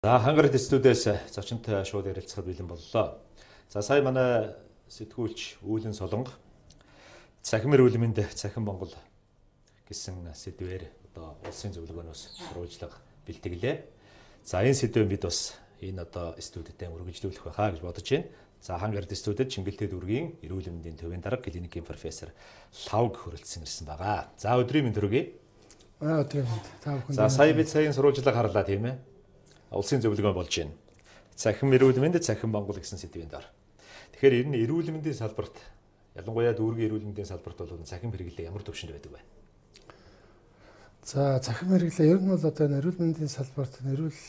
За хангар студиэс зочинтой шууд ярилцахад бэлэн боллоо. За сая манай сэтгүүлч Үүлэн Солонго цахим эрүүлмэнд цахим Монгол гэсэн сэдвээр одоо улсын зөвлөгөөнөөс сурвалжлага бэлтгэлээ. За энэ сэдвээ бид бас энэ одоо студиэд үргэлжлүүлэх байхаа гэж бодож байна. За хангар студиэд Чингэлтэй дүүргийн эрүүл мэндийн төвийн дарга клиникийн профессор Лавг хөрөлдсөн ирсэн байгаа. За өдрийн мэнд төргий. Өдрийн мэнд. За сая бид саяын сурвалжлага харлаа тийм ээ. Улсын зөвлөгөө болж байна. Цахим эрүүл мэнд, цахим Монгол гэсэн сэдвийн дор. Тэгэхээр энэ эрүүл мэндийн салбарт ялангуяа дүүргийн эрүүл мэндийн салбарт бол цахим хэрэглээ ямар төвшөнд байдаг вэ? За цахим хэрэглээ ер нь бол одоо эрүүл мэндийн салбарт эрүүл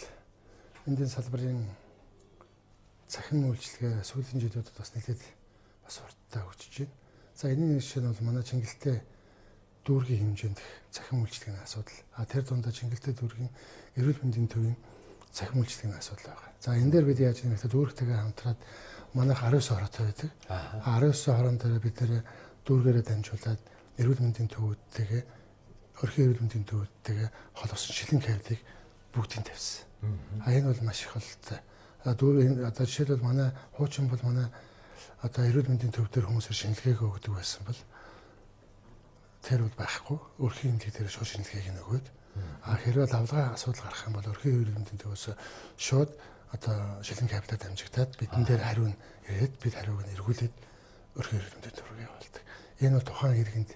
мэндийн салбарын цахим үйлчилгээ сүүлийн жилүүдэд бас нэлээд бас хурдтай хөгжиж байна. За энэний жишээ нь бол манай Чингэлтэй дүүргийн хэмжээнд цахим үйлчилгээний асуудал. Тэр дундаа Чингэлтэй дүүргийн эрүүл мэндийн төвийн цахим үйлчилгээний асуудал байгаа. За энэ дээр бид яаж юм бэ? Дүүрэгтэйгээ хамтраад манайх 19 хороотой байдаг. 19 хороон дээр бид нэр дүүргээрээ дамжуулаад эрүүл мэндийн төвүүдтэйгээ өрхийн эрүүл мэндийн төвүүдтэйгээ хол осон шилэн кавдыг бүгдийг тавьсан. Энэ бол маш их болтой. Дүүргийн одоо жишээлбэл манай хуучин бол манай одоо эрүүл мэндийн төв дээр хүмүүсээр шинжилгээг өгдөг байсан бол тэр бол байхгүй. Өрхийн эмнэлэг дээр шууд шинжилгээг нөгөөд хэрвээ лавлгаа асуудал гарах юм бол өрхийн эрүүл мэндийн төвөөс шууд одоо шилэн капитал дамжигдаад бидэн дээр хариу ирээд бид хариуг нь эргүүлээд өрхийн эрүүл мэндийн төвөөр явуулдаг. Энэ бол тухайн иргэнд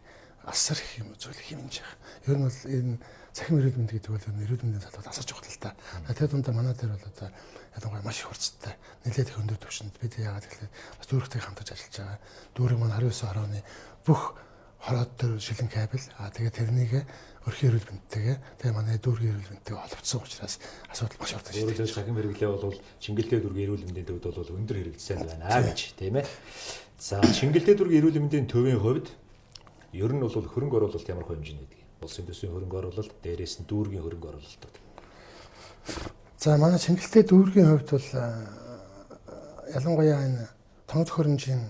асар их юм зүйл хэмнэж байгаа. Ер нь бол энэ цахим эрүүл мэнд гэдэг бол эрүүл мэндийн салбарт асар чухал л та. Тэр дундаа манай дээр бол одоо ялангуяа маш их хурцтай нэлээд их өндөр түвшинд бид яагаад гэвэл бас дүүрэгтэй хамтарч ажиллаж байгаа. Дүүрэг маань 19 хорооны бүх хороод дээр шилэн кабель тэгээ тэрнийг өрхийн эрүүл мэндтэйгээ тэгээ манай дүүргийн эрүүл мэндтэйгээ холбогдсон учраас асуудал маш хурдан шийдэж байгаа. Цахим хэрэглээ бол Чингэлтэй дүүргийн эрүүл мэндийн төвд бол өндөр хэрэгэлсэн байна гэж тийм ээ. За Чингэлтэй дүүргийн эрүүл мэндийн төвийн хувьд ер нь бол хөрөнгө оруулалт ямар хэмжээний байдаг? Улсын төсвийн хөрөнгө оруулалт, дээрээс нь дүүргийн хөрөнгө оруулалт. За манай Чингэлтэй дүүргийн хувьд бол ялангуяа энэ тоног төхөөрөмжийн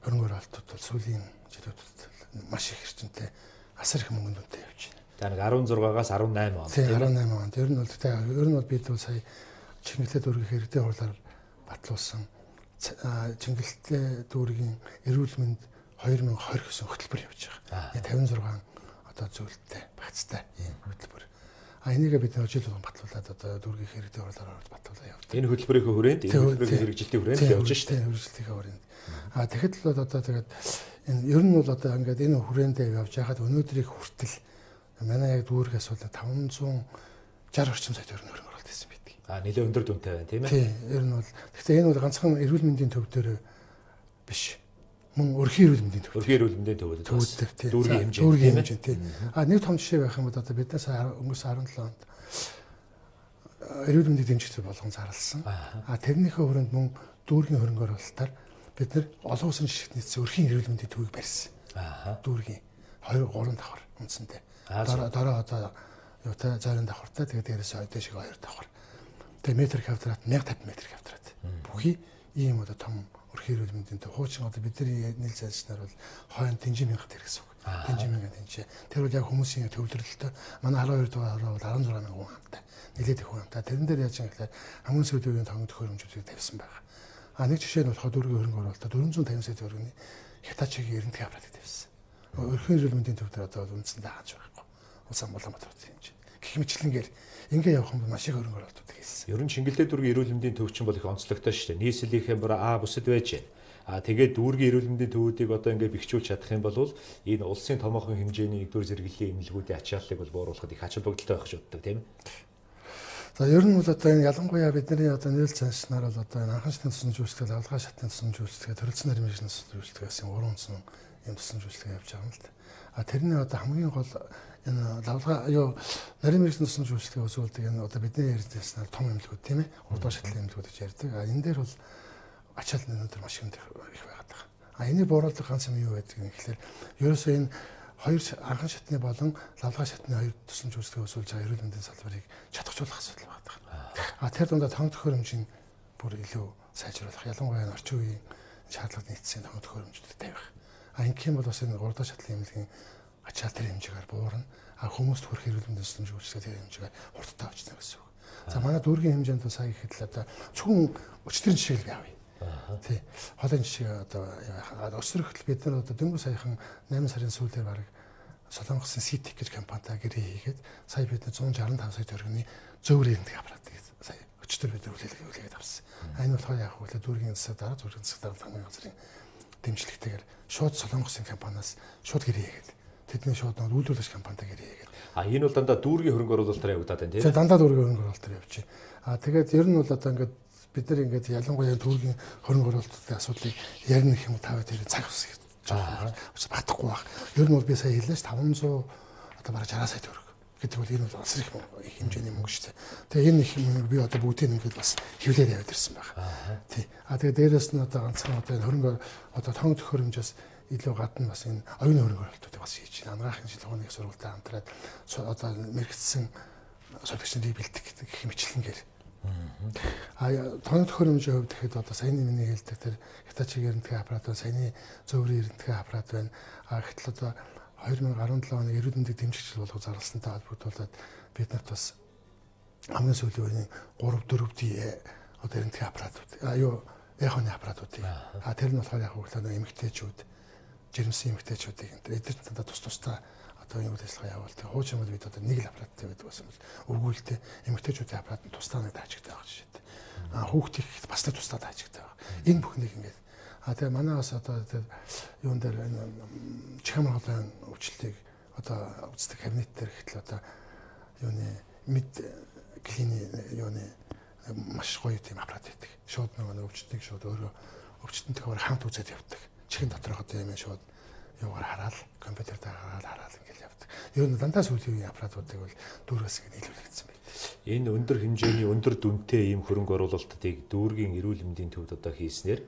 хөрөнгө оруулалтууд бол сүүлийн жилүүдэд маш их эрчимтэй асар их мөнгөнд үнэтэй явж байна. За нэг 16-аас 18 он. Тийм 18 он. Ер нь бол бид бол сая Чингэлтэй дүүргийн иргэдийн хурлаар батлуулсан Чингэлтэй дүүргийн эрүүл мэнд 2020 гэсэн хөтөлбөр явж байгаа. 56 одоо зөвлөлттэй багцтай ийм хөтөлбөр. Энийг бид жил болгон батлуулаад одоо дүүргийн иргэдийн хурлаар батлуулаад явдаг. Энэ хөтөлбөрийн хүрээнд энэ хөтөлбөрийн хэрэгжилтийн хүрээнд явж штэ. Хэрэгжилтийн хүрээнд. Тэгэхэд л одоо тэгээд энэ ер нь бол одоо ингээд энэ хүрээндээ явж байхад өнөөдрийг хүртэл манай яг дүүргээс бол 560 орчим сая төгрөг хөрөнгө оруулалт хийсэн байдаг. Нэлээд өндөр дүнтэй байна тийм ээ. Тийм, ер нь бол гэхдээ энэ бол ганцхан эрүүл мэндийн төв дээр биш. Мөн өрхийн эрүүл мэндийн төв. Өрхийн эрүүл мэндийн төвд дүүргийн хэмжээ тийм. Нэг том жишээ байх юм бол одоо биднээс өнгөрсөн 17 онд эрүүл мэндийн дэмжигчид болгон зарласан. Тэрнийхээ хүрээнд мөн дүүргийн хөрөнгө оруулалтаар бид нэр олон улсын жишгт нийцсэн өрхийн эрүүл мэндийн төвийг барьсан. Дүүргийн 2 3 давхар үндсэндээ. Дараа одоо юутай зарим давхартай тэгээд дээрээс дэшиг 2 давхар. Тэгээд метр квадрат 1050 метр квадрат. Бүхий ийм одоо том өрхийн эрүүл мэндийн төв. Хуучин одоо бидний нийл зайлшнаар бол хойно Тэнжин мянгат гэсэн үг. Тэнжин мянгат тэнцээ. Тэр бол яг хүмүүсийн төвлөрөлтөө манай 12 дугаар хороо бол 16 мянган хүн хамтаа. Нэлээд их хүн хамтаа. Тэрэн дээр яаж юм гэхээр хамгийн сүүлийн тоног төхөөрөмжүүдийг тавьсан байгаа. Нэг жишээ нь болохоор дүүргийн хөрөнгө оруулалт 450 сая төгрөгийн Хятадчгийн 90 квадрат тавьсан. Өрхийн эрүүл мэндийн төв дээр одоо үндсэндээ хааж байхгүй. Улаан Улаанбаатар хэмжээ. Гэх мэтлэнгээр ингээ явах юм бол маш их хөрөнгө оруулалтууд хийсэн. Ер нь Чингэлтэй дүүргийн эрүүл мэндийн төв чинь бол их онцлогтой шүү дээ. Нийслэлийн бүр бүсэд байж байна. Тэгээд дүүргийн эрүүл мэндийн төвүүдийг одоо ингээ бэхжүүлж чадах юм бол энэ улсын томоохон хэмжээний нэгдүгээр зэрэглэлийн эмнэлгүүдийн ачааллыг бол бууруулахад их ач холбогдолтой байх шууддаг тийм ээ. За ер нь бол одоо энэ ялангуяа бидний одоо нийл заншнаар бол одоо энэ анхан шатны тусан жүжигтэй, лавлгаа шатны тусан жүжигтэй, төрөлцөн нарийн мэргэжлийн тусан жүжигтэйгээс юм 3 онцон юм тусан жүжиглэг явж байгаа юм л да. Тэрний одоо хамгийн гол энэ лавлгаа нарийн мэргэжлийн тусан жүжигтэй үзүүлдэг энэ одоо бидний ярьжсанаар том эмнэлгүүд тийм ээ. Урдаа шатлын эмнэлгүүд гэж ярьдаг. Энэ дээр бол ачааллын өндөр маш их байгаад байгаа. Энийг бууруулах ганц юм юу байдаг юм гэхээр ерөөсөө энэ хоёр анхан шатны болон лавлгаа шатны хоёр тусан жүжигтэй үзүүлж байгаа эрүүл мэндийн салбарыг чадахжуулах асуудал байна. Тэр дундаа тоног төхөөрөмжийн бүр илүү сайжруулах, ялангуяа орчин үеийн шаардлагад нийцсэн тоног төхөөрөмжүүд тавих. Ингэх юм бол бас энэ урдаа шатлын эмнэлгийн ачаал тэр хэмжээгээр буурна. Хүмүүст хүрэх эрүүл мэндийн систем жүжигтэй тэр хэмжээгээр хурдтай очно гэсэн үг. За манай дүүргийн хэмжээнд сая ихэд л одоо зөвхөн өчтөрийн жишээг л авъя. Тий. Хоолойн жишээ одоо өсрөхөл бид нар одоо дөнгөж саяхан 8 сарын сүүлээр бараг Солонгосын Ситик гэж компанитай гэрээ хийгээд сая бид 165 сая төгрөгийн зөвөр ирэнтэг аппаратыг сая өчтөр бид үлээгээд авсан. Энэ болохоор яг хөө дүүргийн засаг дараа хамгийн газрын дэмжлэгтэйгээр шууд Солонгосын компаниас шууд гэрээ хийгээд тэдний шууд үйлдвэрлэгч компанитай гэрээ хийгээд. Энэ бол дандаа дүүргийн хөрөнгө оруулалтаар явагдаад байна тийм. Тэгээ дандаа дүүргийн хөрөнгө оруулалтаар явж байна. Тэгээд ер нь бол одоо ингээд бид нар ингээд ялангуяа дүүргийн хөрөнгө оруулалтын асуудлыг ярих юм таваад тэр цаг ус батхгүй баг. Ер нь бол би сая хэллээ ш 500 одоо бараг 60 сая төгрөг гэдэг бол энэ бол асар их хэмжээний мөнгө шүү дээ. Тэгээ энэ их би одоо бүгдийг ингээд бас хэвлээд яваад ирсэн байгаа. Тий. Тэгээ дээрэс нь одоо ганцхан одоо энэ хөрөнгө одоо тоног төхөөрөмжөөс илүү гадна бас энэ оюуны хөрөнгө оруулалтуудыг бас хийж байна. Анагаахын шилжүүлгийн сургуультай хамтраад одоо мэрэгдсэн сувлагчдыг бэлдэх гэх мэтлэнгээр. Тоног төхөөрөмжийн хувьд гэхэд одоо саяны миний хэлдэг тэр Hitachi эрдэнэтийн аппарат байна, саяны зөвөрийн эрдэнэтийн аппарат байна. Гэтэл одоо 2017 оны эрүүл мэндийг дэмжигч болгох зарласантай холбогдуулаад бид нарт бас хамгийн сүүлийн үеийн 3-4 одоо эрдэнэтийн аппаратууд яханы аппаратуудыг тэр нь болохоор яг хөглөө эмэгтэйчүүд жирэмсэн эмэгтэйчүүдийг эдгээр тандаа тусдаа одоо юм ажиллагаа явуулдаг. Хуучин бол бид одоо нэг л аппараттай байдаг байсан бол өргүүлтэй эмэгтэйчүүдийн аппарат нь тусдаа нэг таажигтай байгаа жишээ. Хүүхдийг бас нэг тусдаа таажигтай байгаа. Энэ бүхнийг ингээд тэгээ манайгаас одоо юун дээр чамар холын өвчлөлтийг одоо үздэг кабинет дээр гэтэл одоо юуны мэд клиний юуны маш гоё тийм аппарат байдаг. Шууд нэг өвчтнийг шууд өөрөө өвчтөнтэйгээр хамт үзээд явдаг. Чихэн доторх одоо юм шууд юугаар хараад компьютер дээр хараад ингээл явдаг. Ер нь дандаа сүүлийн аппаратуудыг бол дүүрээс ингэ нийлүүлэгдсэн байна. Энэ өндөр хэмжээний өндөр дүнтэй ийм хөрөнгө оруулалтыг дүүргийн эрүүл мэндийн төвд одоо хийснээр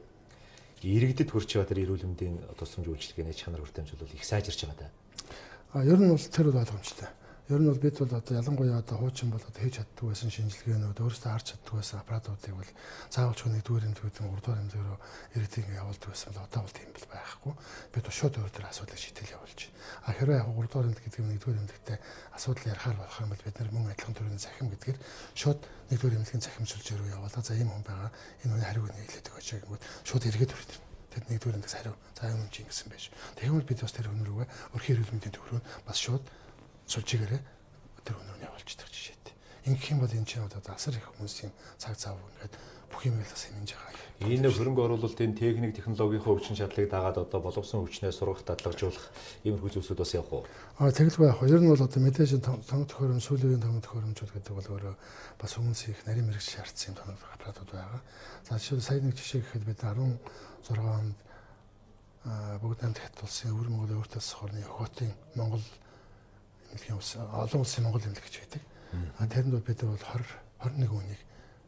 иргэдэд хүрч байгаа тэр эрүүл мэндийн тусламж үйлчилгээний чанар хүртээмж бол их сайжирч байгаа да. Ер нь бол тэр бол ойлгомжтой. Ер нь бол бид бол одоо ялангуяа одоо хуучин бол одоо хийж чаддаг байсан шинжилгээнүүд өөрөөсөө харж чаддаг байсан аппаратуудыг бол заавал ч нэгдүгээр эмнэлгүүдийн 3-р эмнэлгээрөө иргэдийг явуулдаг байсан бол одоо бол тийм бол байхгүй. Бид шууд өөр төр асуудлыг шийдэл явуулж байна. Хэрвээ яг 3-р эмнэлэг гэдэг нь нэгдүгээр эмнэлэгтэй асуудал ярихаар болох юм бол бид нар мөн адилхан төрлийн захим гэдгээр шууд нэгдүгээр эмнэлгийн захимчилж рүү явуулаа. За ийм хүн байгаа. Энэ хүний хариуг нийлээд өгөөч гэмээр шууд иргэд хүрэх. Тэд нэгдүгээр эмнэлгээс хариу. За юм чи ингэсэн байж. Тэгвэл бид бас тэр хүн рүүгээ өрхийн эрүүл мэндийн төв рүү бас шууд сулжигээрээ тэр өнөр нь явуулчихдаг жишээтэй. Ингэх юм бол энэ чинь одоо асар их хүмүүсийн цаг цав ингээд бүх юм л бас хэмнэж байгаа. Энэ хөрөнгө оруулалтын техник технологийн өвчин шатлыг дагаад одоо боловсон хүчнээ сургах дадлагжуулах иймэрхүү зүйлсүүд бас явах уу? Тэгэлгүй яг. Ер нь бол одоо мэдээж тоног төхөөрөмж сүүлийн үеийн тоног төхөөрөмжүүд гэдэг бол өөрөө бас хүмүүс их нарийн мэрэгч шаардсан тоног аппаратууд байгаа. За жишээ сая нэг жишээ гэхэд бид 16 онд бүгд намд хатулсан өвөр Монголын өөртөө сохорны Охотын Монгол олон улсын Монгол эмнэлэг гэж байдаг. Тэрэнд бол бид бол 21 хүнийг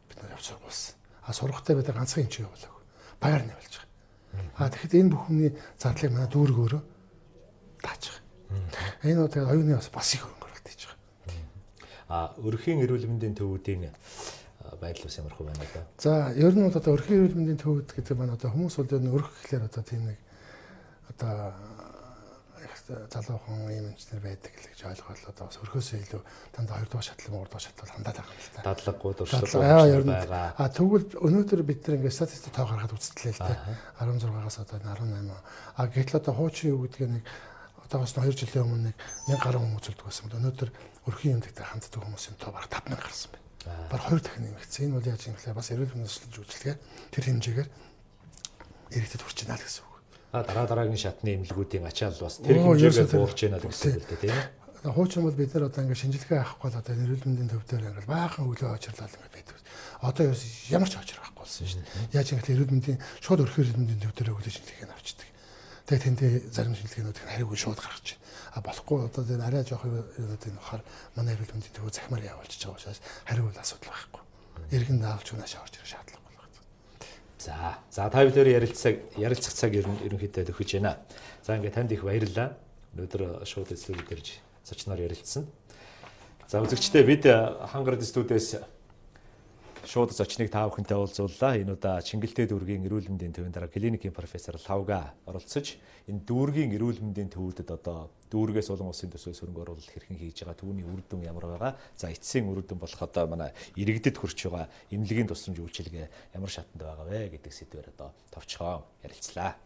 бид нар явж сургуулсан. Сургахтаа бид ганцхан юм чи явуулаагүй. Баяр нь явуулж байгаа. Тэгэхэд энэ бүхний зардлыг манай дүүрэг өөрөө тааж байгаа. Энэ бол тэгээд оюуны бас их хөрөнгө оруулалт хийж байгаа. Өрхийн эрүүл мэндийн төвүүдийн байдал бас ямархуу байна да. За ер нь бол одоо өрхийн эрүүл мэндийн төвүүд гэдэг маань одоо хүмүүс бол өрх гэхлээр одоо тийм нэг одоо залуухан юм инженер байдаг гэж ойлгоод одоо бас өрхөөсөө илүү дандаа 2 дугаар шатлал 3 дугаар шатлал хандаад байгаа юм л та. Дадлаггүй дуршлаг байгаа. Тэгвэл өнөөдөр бид нар ингээд статистик тоо гаргаад үзтлээ л те. 16-аас одоо 18. Гэтэл одоо хуучин юу гэдгийг нэг одоогоос 2 жилийн өмнө нэг 1000 гаруй хүн үзүүлдэг байсан бол өнөөдөр өрхийн эмнэлэгтэй ханддаг хүмүүсийн тоо бараг 5000 гарсан байна. Бараг 2 дахин нэмэгдсэн. Энэ бол яаж юм бэ? Бас эрүүл мэндийн үйлчилгээ тэр хэмжээгээр иргэдэд хүрч байна л гэсэн үг. Дараагийн шатны эмнэлгүүдийн ачаал бас тэр хэмжээгээр буурч байна гэсэн үг л дээ тийм. Хуучин бол бид нар одоо ингээд шинжилгээ авахгүй л одоо эрүүл мэндийн төв дээр ингээд баахан өглөө очирлал ингээд байдаг. Одоо ямар ч очир байхгүй болсон шүү дээ. Яаж ингээд эрүүл мэндийн шууд өрхийн эрүүл мэндийн төв дээр өглөө шинжилгээ авчдаг. Тэгээд тэндээ зарим шинжилгээнүүд хариуг шууд гаргаж байна. Болохгүй одоо тэр арай жоох юмнуудыг нөхөр манай эрүүл мэндийн төв захимаар явуулчих байгаа учраас хариу бол асуудал байхгүй. Иргэн даалж унаашаа орж ирэх шаардлага. За та бүхэн ярилцах цаг ерөнхийдөө төгөж байна. За ингээд танд их баярлалаа. Өнөөдөр шууд студид ирж зочноор ярилцсан. За үзэгчдээ бид Хангар студиэс шууд зочныг та бүхэнтэй уулзууллаа. Энэ удаа Чингэлтэй дүүргийн эрүүл мэндийн төвийн дарга клиникийн профессор Лавга оролцож энэ дүүргийн эрүүл мэндийн төвүүдэд одоо дүүргээс олон улсын төсвөөс хөрөнгө оруулалт хэрхэн хийж байгаа, түүний үр дүн ямар байгаа, за эцсийн үр дүн болох одоо манай иргэдэд хүрч байгаа эмнэлгийн тусламж үйлчилгээ ямар шатанд байгаа вэ гэдэг сэдвээр одоо товчхон ярилцлаа.